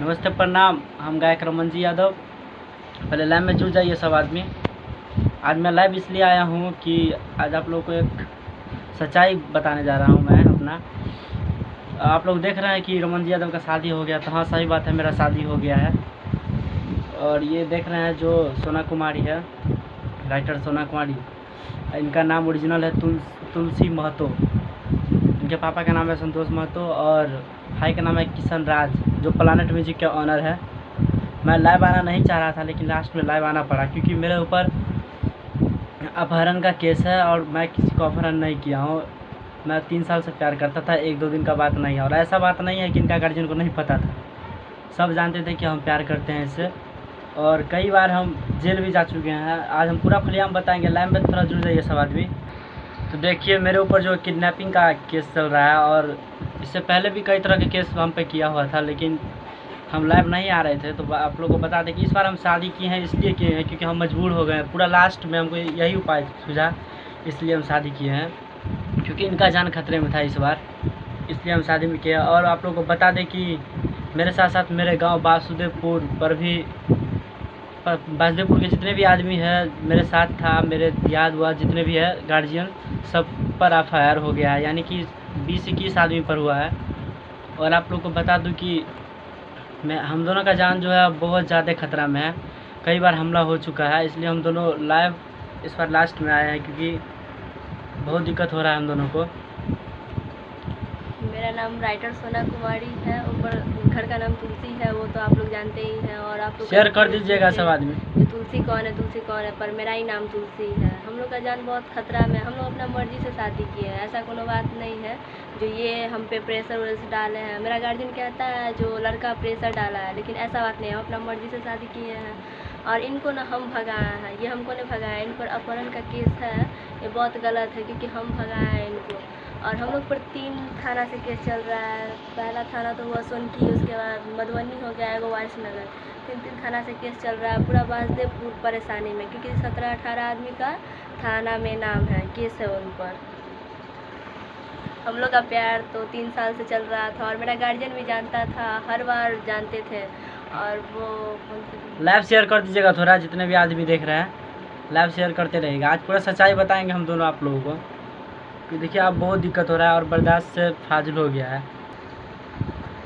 नमस्ते, प्रणाम। हम गायक रमन जी यादव। पहले लाइव में जुड़ जाइए सब आदमी। आज मैं लाइव इसलिए आया हूँ कि आज आप लोगों को एक सच्चाई बताने जा रहा हूँ मैं अपना। आप लोग देख रहे हैं कि रमन जी यादव का शादी हो गया। तो हाँ, सही बात है, मेरा शादी हो गया है। और ये देख रहे हैं जो सोना कुमारी है, राइटर सोना कुमारी, इनका नाम ओरिजिनल है तुलसी महतो। इनके पापा का नाम है संतोष महतो और भाई का नाम है किशन राज, जो प्लानेट म्यूजिक के ऑनर है। मैं लाइव आना नहीं चाह रहा था, लेकिन लास्ट में लाइव आना पड़ा क्योंकि मेरे ऊपर अपहरण का केस है और मैं किसी को अपहरण नहीं किया हूँ। मैं 3 साल से प्यार करता था, 1-2 दिन का बात नहीं है। और ऐसा बात नहीं है कि इनका गार्जियन को नहीं पता था, सब जानते थे कि हम प्यार करते हैं इससे। और कई बार हम जेल भी जा चुके हैं। आज हम पूरा खुलेआम बताएंगे। लाइव में थोड़ा जुड़ जाइए सब आदमी। तो देखिए, मेरे ऊपर जो किडनैपिंग का केस चल रहा है और इससे पहले भी कई तरह के केस हम पे किया हुआ था, लेकिन हम लाइव नहीं आ रहे थे। तो आप लोगों को बता दें कि इस बार हम शादी किए हैं, इसलिए किए हैं क्योंकि हम मजबूर हो गए हैं। पूरा लास्ट में हमको यही उपाय सूझा, इसलिए हम शादी किए हैं, क्योंकि इनका जान खतरे में था इस बार, इसलिए हम शादी में किए। और आप लोगों को बता दें कि मेरे साथ साथ मेरे गाँव वासुदेवपुर पर भी, वासुदेवपुर के जितने भी आदमी हैं मेरे साथ था, मेरे याद हुआ जितने भी है गार्जियन, सब पर FIR हो गया है, यानी कि 20-21 आदमी पर हुआ है। और आप लोग को बता दूं कि हम दोनों का जान जो है बहुत ज़्यादा खतरा में है। कई बार हमला हो चुका है, इसलिए हम दोनों लाइव इस बार लास्ट में आए हैं क्योंकि बहुत दिक्कत हो रहा है हम दोनों को। मेरा नाम राइटर सोना कुमारी है, ऊपर घर का नाम तुलसी है, वो तो आप लोग जानते ही हैं। और आप लोग शेयर कर दीजिएगा सब आदमी। तुलसी कौन है, पर मेरा ही नाम तुलसी है। हम लोग का जान बहुत खतरा में। हम लोग अपना मर्जी से शादी किए हैं, ऐसा कोनो बात नहीं है जो ये हम पे प्रेशर वेशर डाले हैं। मेरा गार्जियन कहता है जो लड़का प्रेशर डाला है, लेकिन ऐसा बात नहीं है। हम अपना मर्जी से शादी किए हैं और इनको ना हम भगाए हैं, ये हमको नहीं भगाया। इन पर अपहरण का केस है, ये बहुत गलत है क्योंकि हम भगाए हैं इनको। और हम लोग पर 3 थाना से केस चल रहा है। पहला थाना तो हुआ सोनकी, उसके बाद मधुबनी हो गया, एगो वारिसनगर। 3 थाना से केस चल रहा है। पूरा वासुदेवपुर परेशानी में, क्योंकि 17-18 आदमी का थाना में नाम है, केस है उन पर। हम लोग का प्यार तो 3 साल से चल रहा था और मेरा गार्जियन भी जानता था, हर बार जानते थे। और वो लाइव शेयर कर दीजिएगा थोड़ा, जितने भी आदमी देख रहे हैं लाइव शेयर करते रहेगा। आज पूरा सच्चाई बताएंगे हम दोनों आप लोगों को कि देखिए आप बहुत दिक्कत हो रहा है और बर्दाश्त से फाजिल हो गया है।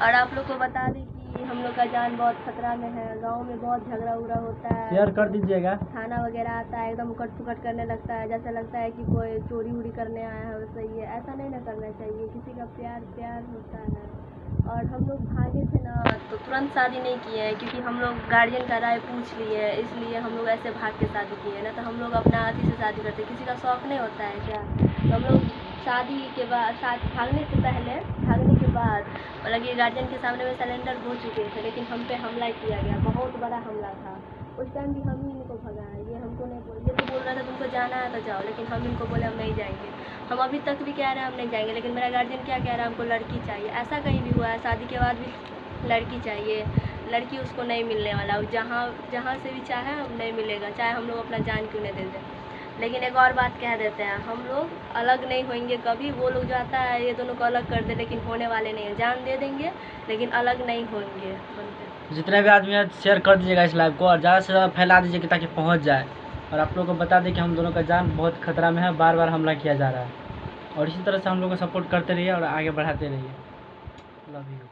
और आप लोग को बता दें कि हम लोग का जान बहुत खतरा में है। गांव में बहुत झगड़ा उगड़ा होता है, शेयर कर दीजिएगा। थाना वगैरह आता है, एकदम उकट पुकट करने लगता है, जैसे लगता है कि कोई चोरी उड़ी करने आया है। वैसे ये ऐसा नहीं ना करना चाहिए। किसी का प्यार होता है। और हम लोग भागे थे ना, तो तुरंत शादी नहीं किए हैं क्योंकि हम लोग गार्जियन का राय पूछ लिए है, इसलिए हम लोग ऐसे भाग के शादी किए हैं। ना तो हम लोग अपना हाथी से शादी करते। किसी का शौक नहीं होता है क्या? तो हम लोग शादी के बाद, भागने से पहले, भागने के बाद, मतलब ये गार्जियन के सामने में सरेंडर हो चुके थे, लेकिन हम पे हमला किया गया, बहुत बड़ा हमला था। उस टाइम भी हम ही इनको भगाए। ये हमको नहीं बोल, ये तो बोल रहा था तुमको जाना है तो जाओ, लेकिन हम इनको बोले हम नहीं जाएंगे। हम अभी तक भी कह रहे हैं हम नहीं जाएंगे, लेकिन मेरा गार्जियन क्या कह रहा है, हमको लड़की चाहिए। ऐसा कहीं भी हुआ है, शादी के बाद भी लड़की चाहिए। लड़की उसको नहीं मिलने वाला, जहाँ से भी चाहे हम नहीं मिलेगा, चाहे हम लोग अपना जान क्यों नहीं दे दें। लेकिन एक और बात कह देते हैं, हम लोग अलग नहीं होंगे कभी। वो लोग जो आता है ये दोनों को अलग कर दे, लेकिन होने वाले नहीं है। जान दे देंगे लेकिन अलग नहीं होंगे। जितने भी आदमी हैं शेयर कर दीजिएगा इस लाइव को और ज़्यादा से ज़्यादा फैला दीजिए ताकि पहुंच जाए। और आप लोगों को बता दें कि हम दोनों का जान बहुत खतरा में है, बार बार हमला किया जा रहा है। और इसी तरह से हम लोग को सपोर्ट करते रहिए और आगे बढ़ाते रहिए। Love you.